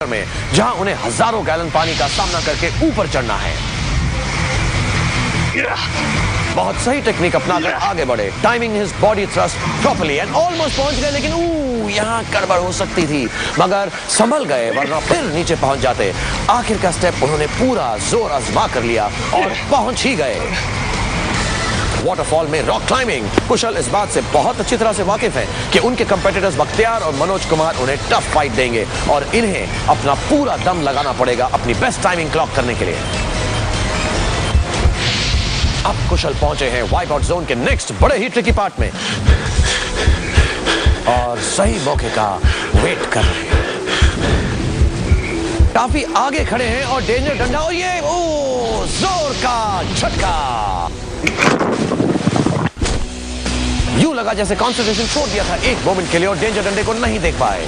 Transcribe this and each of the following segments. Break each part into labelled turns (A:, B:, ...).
A: में, जहां उन्हें हजारों गैलन पानी का सामना करके ऊपर चढ़ना है। बहुत सही टेक्निक अपनाकर आगे बढ़े, timing his body thrust properly and almost पहुंच गए, लेकिन यहां गड़बड़ हो सकती थी, मगर संभल गए, वरना फिर नीचे पहुंच जाते। आखिर का स्टेप उन्होंने पूरा जोर आजमा कर लिया और पहुंच ही गए। वाटरफॉल में रॉक क्लाइंबिंग। कुशल इस बात से बहुत अच्छी तरह से वाकिफ हैं कि उनके कंपेटिटर्स बख्तियार और मनोज कुमार उन्हें टफ फाइट देंगे और इन्हें अपना पूरा दम लगाना पड़ेगा अपनी बेस्ट टाइमिंग क्लॉक करने के लिए। अब कुशल पहुंचे हैं वाइप आउट जोन के नेक्स्ट बड़े ही ट्रिकी पार्ट में और सही मौके का वेट कर रहे हैं। काफी आगे खड़े हैं और डेंजर डंडा, और ये जोर का झटका। यूं लगा जैसे कंसंट्रेशन छोड़ दिया था एक मोमेंट के लिए और डेंजर डंडे को नहीं देख पाए।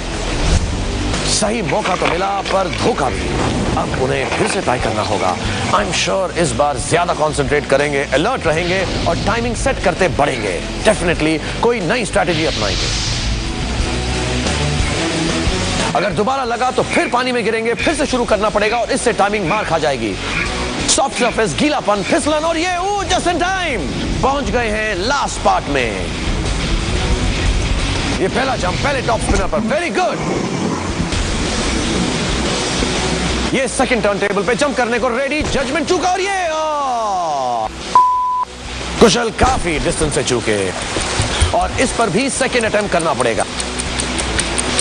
A: सही मौका तो मिला पर धोखा भी। अब उन्हें फिर से ट्राई करना होगा। आई एम श्योर इस बार ज्यादा कंसंट्रेट करेंगे, अलर्ट रहेंगे और टाइमिंग सेट करते बढ़ेंगे। डेफिनेटली कोई नई स्ट्रैटेजी अपनाएंगे। अगर दोबारा लगा तो फिर पानी में गिरेंगे, फिर से शुरू करना पड़ेगा और इससे टाइमिंग मार खा जाएगी। सॉफ्ट सरफेस, गीलापन, फिसलन और ये जस्ट इन टाइम पहुंच गए हैं लास्ट पार्ट में। ये पहला जंप पहले टॉप स्पिनर पर, वेरी गुड। ये सेकंड टर्न टेबल पे जंप करने को रेडी, जजमेंट चूका और ये कुशल काफी डिस्टेंस से चूके और इस पर भी सेकंड अटेम्प्ट करना पड़ेगा।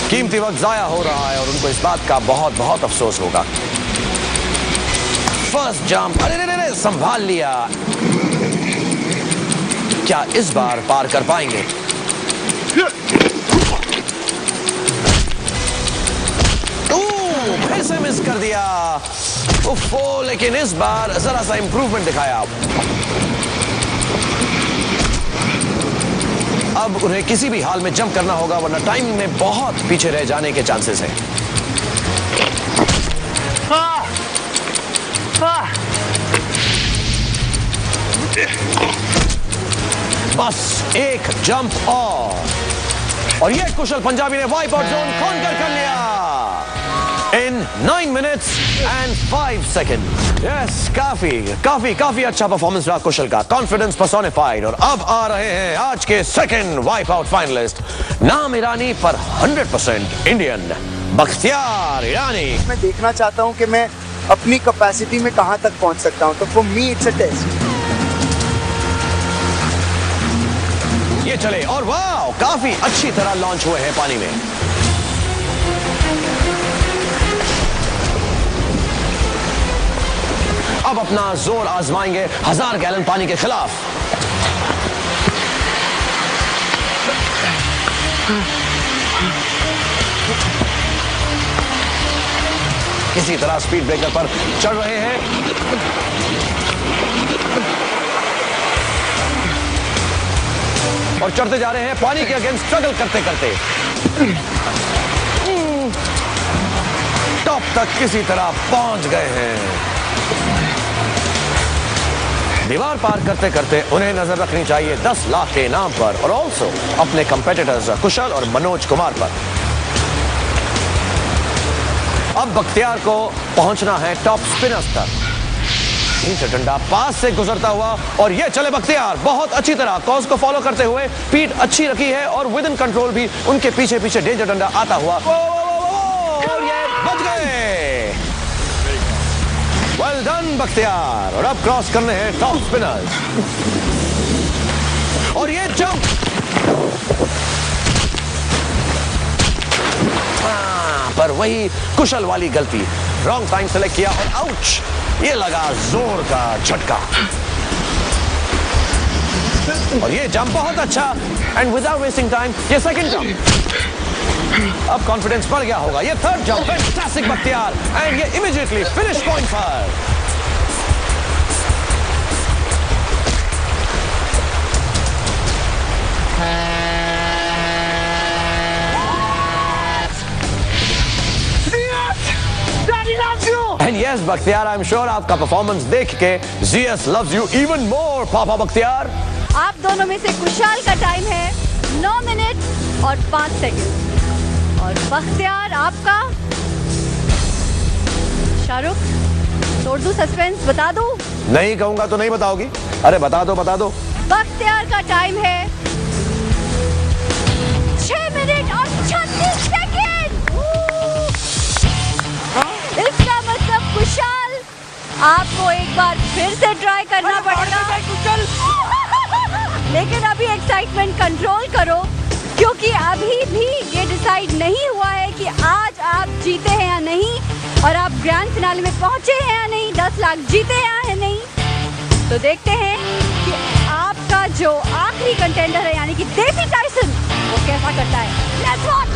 A: कीमती वक्त जाया हो रहा है और उनको इस बात का बहुत बहुत अफसोस होगा। फर्स्ट जंप, अरे संभाल लिया। क्या इस बार पार कर पाएंगे? फिर से मिस कर दिया। उफ़ो, लेकिन इस बार जरा सा इंप्रूवमेंट दिखाया। अब उन्हें किसी भी हाल में जंप करना होगा, वरना टाइमिंग में बहुत पीछे रह जाने के चांसेस हैं। बस एक जंप और ये कुशल पंजाबी ने वाइप आउट जोन कॉन्कर कर लिया in 9 minutes and 5 seconds. Yes, काफी अच्छा परफॉर्मेंस रहा कुशल का, कॉन्फिडेंस पर्सोनिफाइड। और अब आ रहे हैं आज के सेकंड वाइप आउट फाइनलिस्ट, नाम ईरानी पर 100% इंडियन, बख्तियार ईरानी।
B: मैं देखना चाहता हूं कि मैं अपनी कैपेसिटी में कहां तक पहुंच सकता हूं, तो for me it's a test.
A: ये चले और वाह, काफी अच्छी तरह लॉन्च हुए हैं पानी में। अब अपना जोर आजमाएंगे 1000 गैलन पानी के खिलाफ। किसी तरह स्पीड ब्रेकर पर चढ़ रहे हैं और चढ़ते जा रहे हैं पानी के अगेंस्ट स्ट्रगल करते करते। टॉप तक किसी तरह पहुंच गए हैं। दीवार पार करते करते उन्हें नजर रखनी चाहिए 10 लाख के इनाम पर और ऑल्सो अपने कंपेटिटर्स कुशल और मनोज कुमार पर। अब बख्तियार को पहुंचना है टॉप स्पिनर्स तक। नीचे डंडा पास से गुजरता हुआ और ये चले बख्तियार बहुत अच्छी तरह कॉज को फॉलो करते हुए, पीठ अच्छी रखी है और विद इन कंट्रोल भी उनके पीछे पीछे डेंजर डंडा आता हुआ और ये बच गए। Well done Bakhtiyar. और अब क्रॉस करने हैं टॉप स्पिनर्स और ये जंप पर वही कुशल वाली गलती, रॉन्ग टाइम सेलेक्ट किया और आउच, ये लगा जोर का झटका। और ये जंप बहुत अच्छा एंड विदाउट वेस्टिंग टाइम ये सेकंड जंप। अब कॉन्फिडेंस बढ़ गया होगा। ये third jump fantastic Bakhtiyar and ये इमीडिएटली फिनिश पॉइंट पर। And yes, Bakhtiyar, I'm sure आपका परफॉर्मेंस देख के ZS loves you even more, पापा बख्तियार।
C: आप दोनों में से कुशाल का टाइम है 9 मिनट और 5 सेकंड और बख्तियार आपका शाहरुख, तोड़ दूं सस्पेंस, बता दूं?
A: नहीं कहूंगा तो नहीं बताओगी। अरे बता दो बता दो।
C: बख्तियार का टाइम है 6 मिनट और 36 सेकेंड। इसका मतलब कुशाल, आपको एक बार फिर से ट्राई करना पड़ेगा। लेकिन अभी एक्साइटमेंट कंट्रोल करो, क्योंकि अभी भी ये डिसाइड नहीं हुआ है कि आज आप जीते हैं या नहीं, और आप ग्रैंड फिनाले में पहुंचे हैं या नहीं, 10 लाख जीते हैं या नहीं। तो देखते हैं कि आपका जो आखिरी कंटेंडर है यानी कि देसी टाइसन, वो कैसा करता है। Let's watch.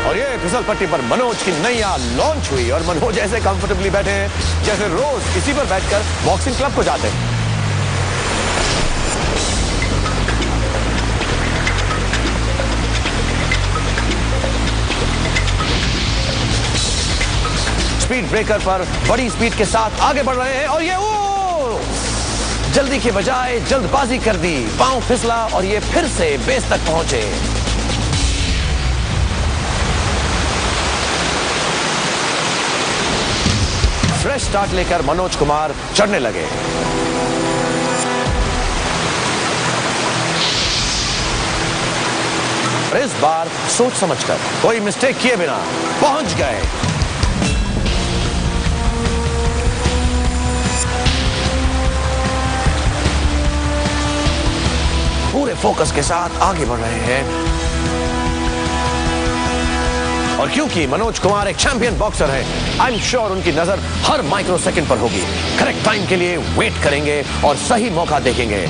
A: और ये फिसल पट्टी पर मनोज की नैया लॉन्च हुई और मनोज ऐसे कंफर्टेबली बैठे हैं जैसे रोज इसी पर बैठकर बॉक्सिंग क्लब को जाते हैं। स्पीड ब्रेकर पर बड़ी स्पीड के साथ आगे बढ़ रहे हैं और ये जल्दी के बजाय जल्दबाजी कर दी, पांव फिसला और ये फिर से बेस तक पहुंचे। फ्रेश स्टार्ट लेकर मनोज कुमार चढ़ने लगे। इस बार सोच समझकर, कोई मिस्टेक किए बिना पहुंच गए। पूरे फोकस के साथ आगे बढ़ रहे हैं और क्योंकि मनोज कुमार एक चैंपियन बॉक्सर है, आई एम श्योर उनकी नजर हर माइक्रो सेकंड पर होगी। करेक्ट टाइम के लिए वेट करेंगे और सही मौका देखेंगे।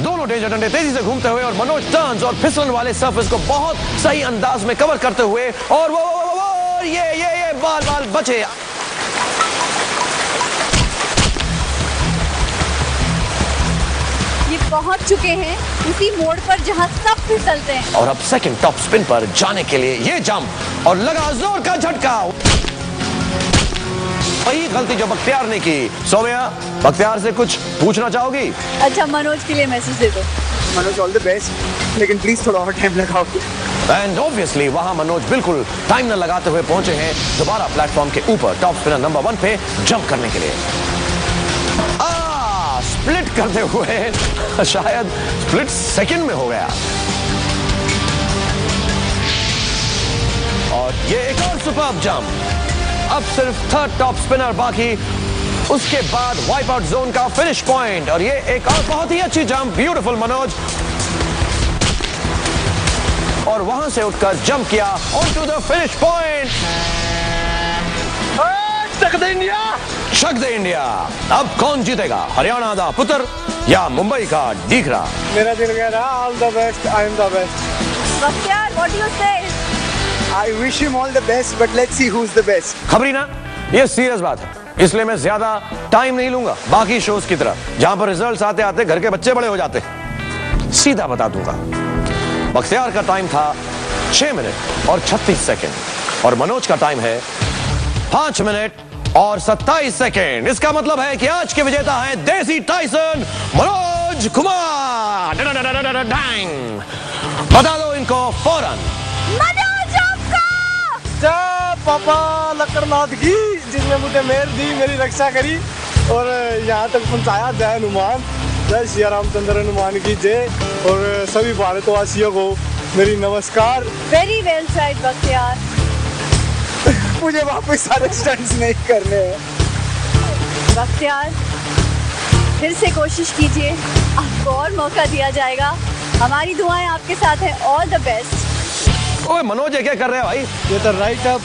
A: दोनों डेंजर डंडे तेजी से घूमते हुए और मनोज टर्न्स और फिसलन वाले सरफेस को बहुत सही अंदाज में कवर करते हुए और वो ये बाल बचे।
C: ये पहुंच चुके हैं उसी मोड़ पर जहां सब फिसलते हैं।
A: और अब सेकंड टॉप स्पिन पर जाने के लिए ये जंप और लगा जोर का झटका। वही गलती जो बख्तियार ने की। सौम्या, बख्तियार से कुछ पूछना चाहोगी?
C: अच्छा, मनोज के लिए मैसेज दे दो।
B: मनोज ऑल द बेस्ट, लेकिन प्लीज थोड़ा और टाइम लगाओ।
A: एंड ऑब्वियसली वहां मनोज बिल्कुल टाइम न लगाते हुए पहुंचे हैं दोबारा प्लेटफॉर्म के ऊपर टॉप स्पिनर नंबर 1 पे जंप करने के लिए। स्प्लिट करते हुए शायद स्प्लिट सेकंड में हो गया और ये एक और सुपर्ब जंप। अब सिर्फ थर्ड टॉप स्पिनर बाकी, उसके बाद वाइप आउट जोन का फिनिश पॉइंट और ये एक और बहुत ही अच्छी जंप। ब्यूटीफुल मनोज, और वहां से उठकर जंप किया on to the finish point. शक दे इंडिया। अब कौन जीतेगा, हरियाणा दा पुत्र या मुंबई का डीगरा?
B: मेरा दिल कह रहा all the best, I am the best.
C: Bakhtiyar, what do you say?
B: I wish him all the best, but let's see who is the best.
A: खबरी ना, ये सीरियस बात है, इसलिए मैं ज्यादा टाइम नहीं लूंगा। बाकी शोज की तरह जहां पर रिजल्ट्स आते आते घर के बच्चे बड़े हो जाते, सीधा बता दूंगा। बख्तियार का टाइम था 6 मिनट और 36 सेकंड और मनोज का टाइम है 5 मिनट और 27 सेकेंड। इसका मतलब है कि आज के विजेता है देसी टाइसन मनोज कुमार। बता दो इनको फौरन।
C: मनोज आपका!
B: जय पापा लकड़नाथ की, जिसने मुझे मेहर दी, मेरी रक्षा करी और यहाँ तक पहुँचाया। जय हनुमान, जय श्री रामचंद्र हनुमान की जय। और सभी भारतवासियों को मेरी नमस्कार।
C: Very well side Bakhtiyar.
B: मुझे वापस सारे स्टंट्स नहीं करने हैं।
C: बख्तियार, फिर से कोशिश कीजिए, आपको और मौका दिया जाएगा। हमारी दुआएं आपके साथ हैं। All the best.
A: ओए मनोज, ये क्या कर रहे हैं भाई?
B: ये तो राइट अप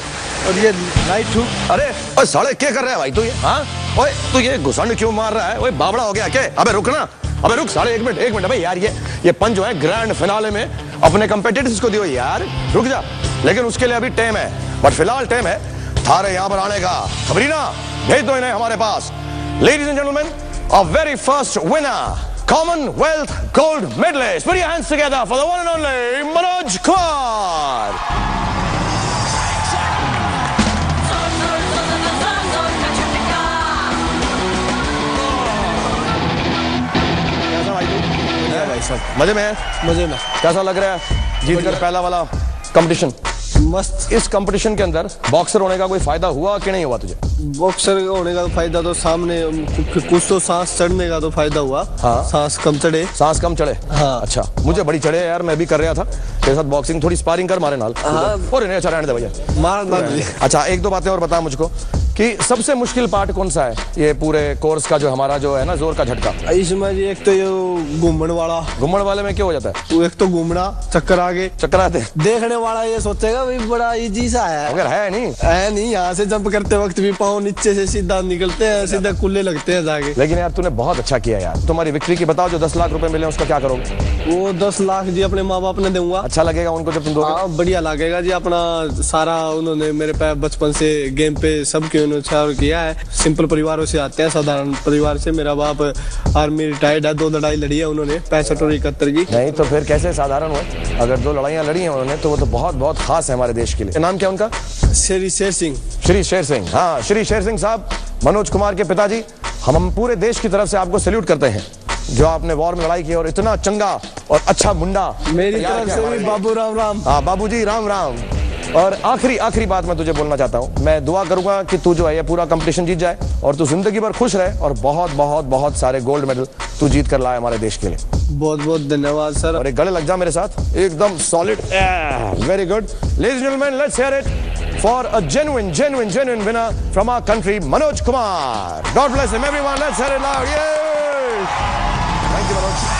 B: और ये राइट हुक।
A: अरे ओए साले, क्या कर रहा है भाई तू ये? हाँ ओए, तू ये घुसंड क्यों मार रहा है? ओए बाबड़ा हो गया क्या? अबे रुक ना, अबे रुक साले, एक मिनट भाई यार। ये पंच जो है ग्रैंड फिनाले में अपने कंपेटिटर्स को दियो यार, रुक जा। लेकिन उसके लिए अभी टाइम है, बट फिलहाल टाइम है थारे यहाँ पर आने का। खबरी ना, भेज दो इन्हें हमारे पास। Ladies and gentleman, a very first winner, Commonwealth gold medalist. Put your hands together for the one and only Manoj Kumar. कैसा भाई तू?
B: भाई साहब
A: मजे में है?
B: मजे में।
A: कैसा लग रहा है जीतकर पहला वाला कंपटीशन? मस्त। इस कंपटीशन के अंदर बॉक्सर होने का कोई फायदा हुआ कि नहीं हुआ तुझे?
B: बॉक्सर होने का फायदा तो सामने कुछ तो सांस चढ़ने का तो फायदा हुआ।
A: हाँ।
B: सांस कम चढ़े।
A: सांस कम चढ़े।
B: हाँ।
A: अच्छा, मुझे बड़ी चढ़े यार, मैं भी कर रहा था तेरे साथ बॉक्सिंग, थोड़ी स्पारिंग कर मारे नाल।
B: हाँ।
A: और नहीं, अच्छा रहने दे भैया,
B: मार।
A: अच्छा एक दो बातें और बता मुझको कि सबसे मुश्किल पार्ट कौन सा है ये पूरे कोर्स का, जो हमारा जो है ना जोर का झटका?
B: इसमें जी एक तो ये घूमने वाला।
A: घूमने वाले में क्या हो जाता है?
B: एक तो घूमना, चक्कर आगे
A: चक्कर आते हैं।
B: देखने वाला ये सोचेगा भाई बड़ा इजी सा है,
A: अगर है नहीं
B: है नहीं। यहाँ से जंप करते वक्त भी पाँव नीचे से सीधा निकलते हैं, सीधा कुल्ले लगते हैं जाके।
A: लेकिन यार तूने बहुत अच्छा किया यार। तुम्हारी विक्ट्री की बताओ, जो 10 लाख रुपए मिले उसका क्या करोगे?
B: वो 10 लाख जी अपने माँ बाप ने दूंगा।
A: अच्छा लगेगा उनको जब तुम दोगे?
B: हाँ बढ़िया लगेगा जी। अपना सारा उन्होंने मेरे पे बचपन से गेम पे सबके उन्होंने किया है। सिंपल परिवारों से आते हैं, साधारण परिवार से। मेरा बाप आर्मी रिटायर्ड है, 2 लड़ाई लड़ी है उन्होंने, 65 और 71 की।
A: नहीं तो फिर कैसे साधारण हुए? अगर 2 लड़ाइयाँ लड़ी हैं उन्होंने तो वो तो बहुत बहुत खास है हमारे देश के लिए। नाम क्या उनका?
B: श्री शेर सिंह।
A: श्री शेर सिंह। हाँ, श्री शेर सिंह साहब, मनोज कुमार के पिताजी, हम पूरे देश की तरफ से आपको सैल्यूट करते हैं जो आपने वॉर में लड़ाई की और इतना चंगा और अच्छा मुंडा।
B: मेरी तरफ से भी बाबू राम राम।
A: हाँ बाबूजी राम राम। और आखिरी बात मैं तुझे बोलना चाहता हूँ, मैं दुआ करूंगा कि तू जो है ये पूरा कंपटीशन जीत जाए और तू जिंदगी भर खुश रहे और बहुत बहुत बहुत सारे गोल्ड मेडल तू जीत कर लाए हमारे देश के लिए।
B: बहुत बहुत धन्यवाद सर।
A: और एक गले लग जा मेरे साथ, एकदम solid. Very good ladies and gentleman, let's hear it for a genuine winner from our country, Manoj Kumar. God bless him everyone. Let's hear it loud. Yes. Thank you Manoj.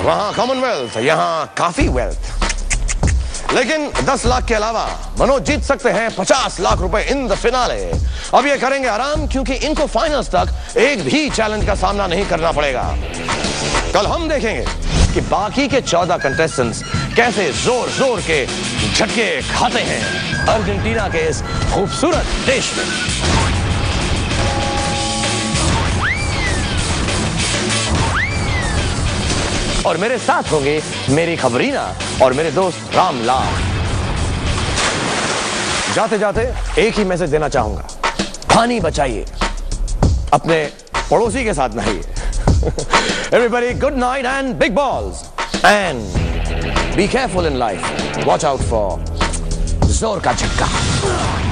A: वहां Commonwealth, यहाँ काफी wealth. लेकिन 10 लाख के अलावा मनोज जीत सकते हैं 50 लाख रुपए in the finale. अब ये करेंगे आराम क्योंकि इनको फाइनल्स तक एक भी चैलेंज का सामना नहीं करना पड़ेगा। कल हम देखेंगे कि बाकी के 14 कंटेस्टेंट्स कैसे जोर जोर के झटके खाते हैं अर्जेंटीना के इस खूबसूरत देश में। और मेरे साथ होंगे मेरी खबरीना और मेरे दोस्त रामलाल। जाते जाते एक ही मैसेज देना चाहूंगा, पानी बचाइए, अपने पड़ोसी के साथ नहाइए। Everybody, good night and big balls. And be careful in life. Watch out for जोर का झटका।